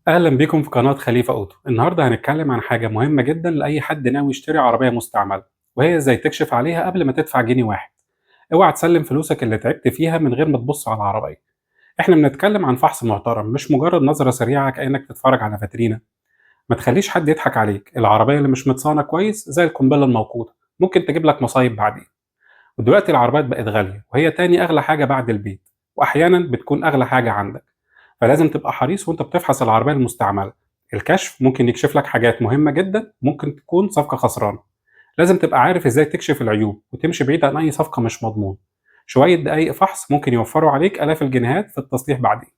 أهلا بيكم في قناة خليفة أوتو. النهاردة هنتكلم عن حاجة مهمة جدا لأي حد ناوي يشتري عربية مستعملة، وهي إزاي تكشف عليها قبل ما تدفع جنيه واحد. اوعى تسلم فلوسك اللي تعبت فيها من غير ما تبص على العربية. إحنا بنتكلم عن فحص محترم، مش مجرد نظرة سريعة كأنك تتفرج على فاترينا. ما تخليش حد يضحك عليك، العربية اللي مش متصانة كويس زي القنبلة الموقوتة، ممكن تجيب لك مصايب بعدين. ودلوقتي العربيات بقت غالية، وهي تاني أغلى حاجة بعد البيت، وأحيانا بتكون أغلى حاجة عندك. فلازم تبقى حريص وانت بتفحص العربية المستعملة. الكشف ممكن يكشف لك حاجات مهمة جدا، ممكن تكون صفقة خسرانة. لازم تبقى عارف ازاي تكشف العيوب وتمشي بعيد عن اي صفقة مش مضمون. شوية دقايق فحص ممكن يوفروا عليك آلاف الجنيهات في التصليح بعدين.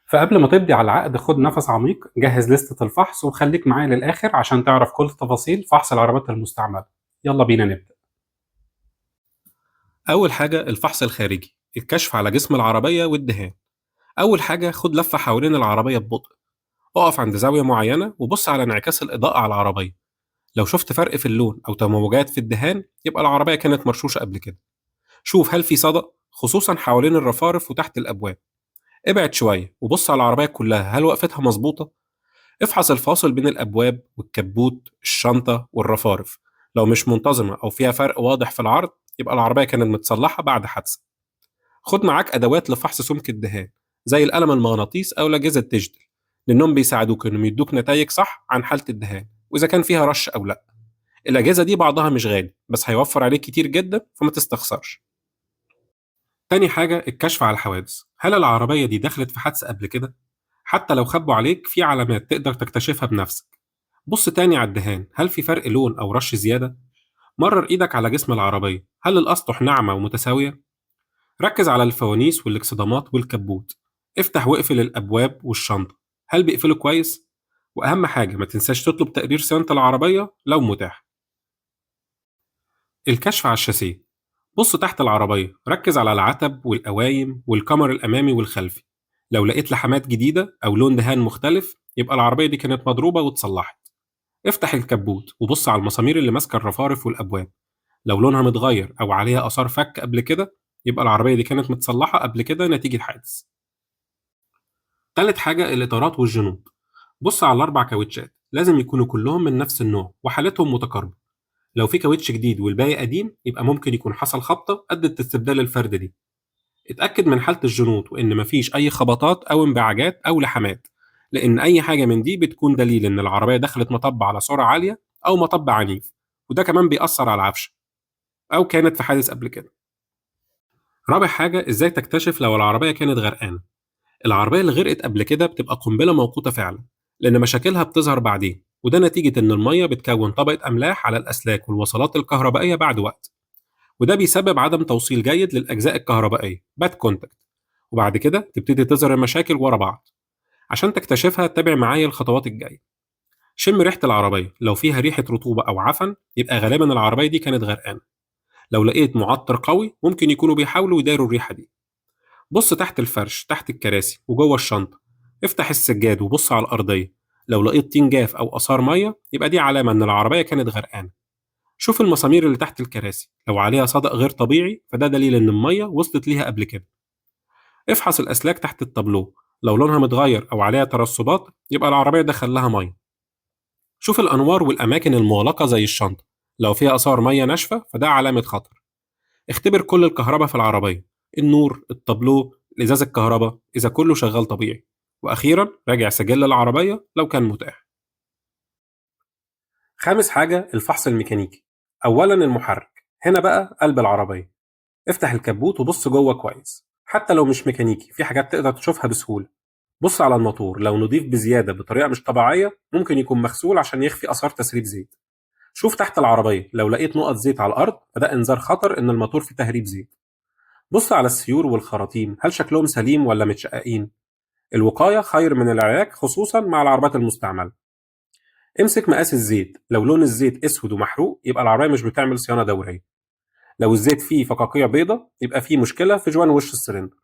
فقبل ما تمضي على العقد خد نفس عميق، جهز لستة الفحص وخليك معايا للآخر عشان تعرف كل تفاصيل فحص العربيات المستعملة. يلا بينا نبدأ. أول حاجة الفحص الخارجي، الكشف على جسم العربية والدهان. أول حاجة خد لفة حوالين العربية ببطء، اقف عند زاوية معينة وبص على انعكاس الإضاءة على العربية. لو شفت فرق في اللون أو تموجات في الدهان يبقى العربية كانت مرشوشة قبل كده. شوف هل في صدأ، خصوصا حوالين الرفارف وتحت الأبواب. ابعد شوية وبص على العربية كلها، هل وقفتها مظبوطة؟ افحص الفاصل بين الأبواب والكبوت الشنطة والرفارف. لو مش منتظمة أو فيها فرق واضح في العرض يبقى العربية كانت متصلحة بعد حادثة. خد معاك أدوات لفحص سمك الدهان، زي القلم المغناطيس أو الأجهزة الديجيتال، لأنهم بيساعدوك إنهم يدوك نتائج صح عن حالة الدهان وإذا كان فيها رش أو لأ. الأجهزة دي بعضها مش غالي بس هيوفر عليك كتير جدا، فما تستخسرش. تاني حاجة الكشف على الحوادث، هل العربية دي دخلت في حادثة قبل كده؟ حتى لو خبوا عليك في علامات تقدر تكتشفها بنفسك. بص تاني على الدهان، هل في فرق لون أو رش زيادة؟ مرر إيدك على جسم العربية، هل الأسطح ناعمة ومتساوية؟ ركز على الفوانيس والاكسدامات والكبوت. افتح واقفل الأبواب والشنطة، هل بيقفلوا كويس؟ وأهم حاجة ما تنساش تطلب تقرير صيانة العربية لو متاح. الكشف على الشاسيه، بص تحت العربية، ركز على العتب والقوايم والكمر الأمامي والخلفي. لو لقيت لحمات جديدة أو لون دهان مختلف يبقى العربية دي كانت مضروبة واتصلحت. افتح الكبوت وبص على المسامير اللي ماسكة الرفارف والأبواب. لو لونها متغير أو عليها آثار فك قبل كده يبقى العربية دي كانت متصلحة قبل كده نتيجة حادث. تالت حاجة الإطارات والجنوط، بص على الأربع كاوتشات، لازم يكونوا كلهم من نفس النوع وحالتهم متقاربة. لو في كاوتش جديد والباقي قديم يبقى ممكن يكون حصل خبطة أدت لاستبدال الفردة دي. اتأكد من حالة الجنوط وإن مفيش أي خبطات أو انبعاجات أو لحمات، لأن أي حاجة من دي بتكون دليل إن العربية دخلت مطب على سرعة عالية أو مطب عنيف، وده كمان بيأثر على العفشة أو كانت في حادث قبل كده. رابع حاجة إزاي تكتشف لو العربية كانت غرقانة. العربية اللي غرقت قبل كده بتبقى قنبلة موقوتة فعلا، لأن مشاكلها بتظهر بعدين، وده نتيجة إن المية بتكون طبقة أملاح على الأسلاك والوصلات الكهربائية بعد وقت، وده بيسبب عدم توصيل جيد للأجزاء الكهربائية باد كونتاكت، وبعد كده تبتدي تظهر المشاكل ورا بعض. عشان تكتشفها تابع معايا الخطوات الجاية. شم ريحة العربية، لو فيها ريحة رطوبة أو عفن يبقى غالبا العربية دي كانت غرقانة. لو لقيت معطر قوي ممكن يكونوا بيحاولوا يداروا الريحة دي. بص تحت الفرش، تحت الكراسي وجوه الشنطة. افتح السجاد وبص على الأرضية، لو لقيت طين جاف أو آثار مية يبقى دي علامة إن العربية كانت غرقانة. شوف المسامير اللي تحت الكراسي، لو عليها صدأ غير طبيعي فده دليل إن المية وصلت ليها قبل كده. افحص الأسلاك تحت التابلو، لو لونها متغير أو عليها ترسبات يبقى العربية دخل لها مية. شوف الأنوار والأماكن المغلقة زي الشنطة، لو فيها آثار مية ناشفة فده علامة خطر. اختبر كل الكهرباء في العربية، النور، التابلو، الإزاز الكهرباء إذا كله شغال طبيعي. وأخيرا راجع سجل العربية لو كان متاح. خامس حاجة الفحص الميكانيكي. أولا المحرك، هنا بقى قلب العربية. افتح الكبوت وبص جوه كويس، حتى لو مش ميكانيكي في حاجات تقدر تشوفها بسهولة. بص على الموتور، لو نضيف بزيادة بطريقة مش طبيعية ممكن يكون مغسول عشان يخفي آثار تسريب زيت. شوف تحت العربية، لو لقيت نقط زيت على الأرض فده إنذار خطر إن الموتور فيه تهريب زيت. بص على السيور والخراطيم، هل شكلهم سليم ولا متشققين؟ الوقاية خير من العلاج خصوصا مع العربيات المستعملة. امسك مقاس الزيت، لو لون الزيت اسود ومحروق يبقى العربية مش بتعمل صيانة دورية. لو الزيت فيه فقاقيع بيضة يبقى فيه مشكلة في جوان وش السلندر.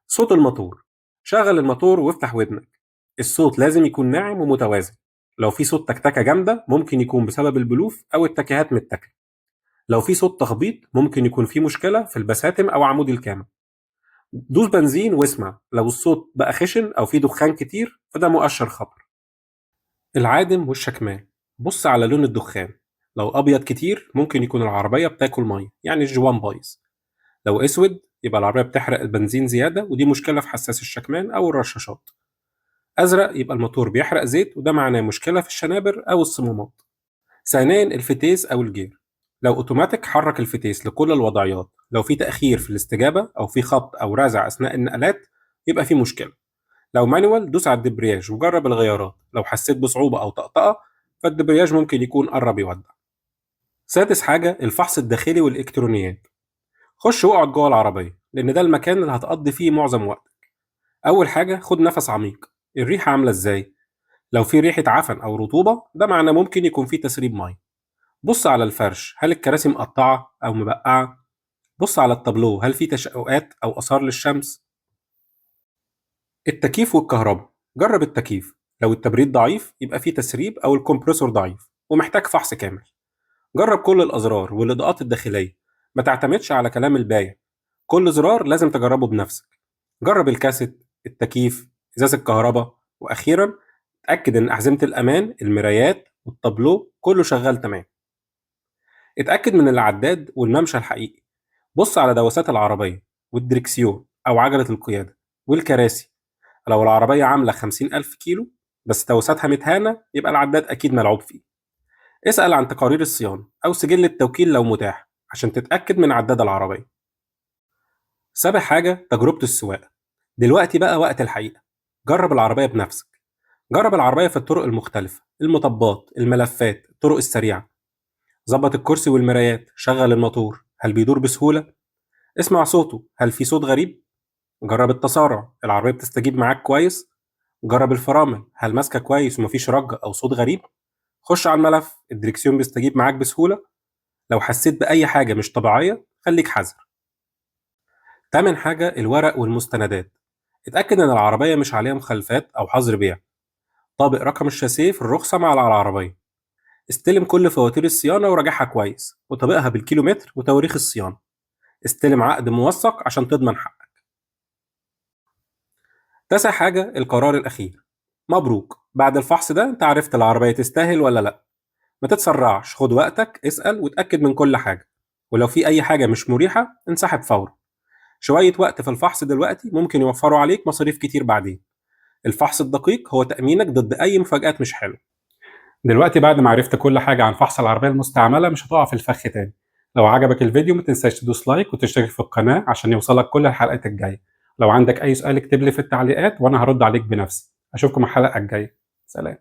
صوت الموتور، شغل الموتور وافتح ودنك. الصوت لازم يكون ناعم ومتوازن. لو في صوت تكتكة جامدة ممكن يكون بسبب البلوف أو التكيهات من التكة. لو في صوت تخبيط ممكن يكون في مشكلة في البساتم أو عمود الكامل. دوس بنزين واسمع، لو الصوت بقى خشن أو في دخان كتير فده مؤشر خطر. العادم والشكمان، بص على لون الدخان، لو أبيض كتير ممكن يكون العربية بتاكل مية يعني الجوان بايظ. لو أسود يبقى العربية بتحرق البنزين زيادة ودي مشكلة في حساس الشكمان أو الرشاشات. أزرق يبقى الموتور بيحرق زيت وده معناه مشكلة في الشنابر أو الصمامات. ثانيا الفتيس أو الجير، لو أوتوماتيك حرك الفتيس لكل الوضعيات، لو في تأخير في الاستجابة أو في خبط أو رزع أثناء النقلات يبقى في مشكلة. لو مانوال دوس على الدبرياج وجرب الغيارات، لو حسيت بصعوبة أو طقطقة فالدبرياج ممكن يكون قرب يودع. سادس حاجة الفحص الداخلي والإلكترونيات، خش واقعد جوه العربية لأن ده المكان اللي هتقضي فيه معظم وقتك. أول حاجة خد نفس عميق، الريحة عاملة إزاي؟ لو في ريحة عفن أو رطوبة ده معناه ممكن يكون في تسريب مية. بص على الفرش، هل الكراسي مقطعة أو مبقعة؟ بص على التابلو، هل في تشققات أو آثار للشمس؟ التكييف والكهرباء، جرب التكييف، لو التبريد ضعيف يبقى في تسريب أو الكمبرسور ضعيف ومحتاج فحص كامل. جرب كل الأزرار والإضاءات الداخلية، ما تعتمدش على كلام البايع، كل زرار لازم تجربه بنفسك. جرب الكاسيت، التكييف، إزاز الكهرباء، وأخيرا اتأكد إن أحزمة الأمان، المرايات والتابلو كله شغال تمام. اتأكد من العداد والممشى الحقيقي، بص على دواسات العربية والدركسيون أو عجلة القيادة والكراسي. لو العربية عاملة 50,000 كيلو بس دواساتها متهانة يبقى العداد أكيد ملعوب فيه. اسأل عن تقارير الصيانة أو سجل التوكيل لو متاح عشان تتأكد من عداد العربية. سابع حاجة تجربة السواقة، دلوقتي بقى وقت الحقيقة. جرب العربية بنفسك، جرب العربية في الطرق المختلفة، المطبات، الملفات، الطرق السريعة. ظبط الكرسي والمرايات، شغل الموتور، هل بيدور بسهولة؟ اسمع صوته، هل في صوت غريب؟ جرب التسارع، العربية بتستجيب معاك كويس؟ جرب الفرامل، هل ماسكة كويس ومفيش رجة أو صوت غريب؟ خش على الملف، الدريكسيون بيستجيب معاك بسهولة؟ لو حسيت بأي حاجة مش طبيعية خليك حذر. تامن حاجة الورق والمستندات، اتأكد إن العربية مش عليها مخالفات أو حظر بيع. طابق رقم الشاسيه في الرخصة مع العربية. استلم كل فواتير الصيانة وراجعها كويس وطابقها بالكيلومتر وتواريخ الصيانة. استلم عقد موثق عشان تضمن حقك. تاسع حاجة القرار الأخير، مبروك، بعد الفحص ده انت عرفت العربية تستاهل ولا لأ. ما تتسرعش، خد وقتك، اسأل وتأكد من كل حاجة، ولو في أي حاجة مش مريحة انسحب فورا. شوية وقت في الفحص دلوقتي ممكن يوفروا عليك مصاريف كتير بعدين. الفحص الدقيق هو تأمينك ضد أي مفاجآت مش حلوة. دلوقتي بعد ما عرفت كل حاجة عن فحص العربية المستعملة مش هتقع في الفخ تاني. لو عجبك الفيديو ما تنساش تدوس لايك وتشترك في القناة عشان يوصلك كل الحلقات الجاية. لو عندك أي سؤال اكتب لي في التعليقات وأنا هرد عليك بنفسي. أشوفكم الحلقة الجاية. سلام.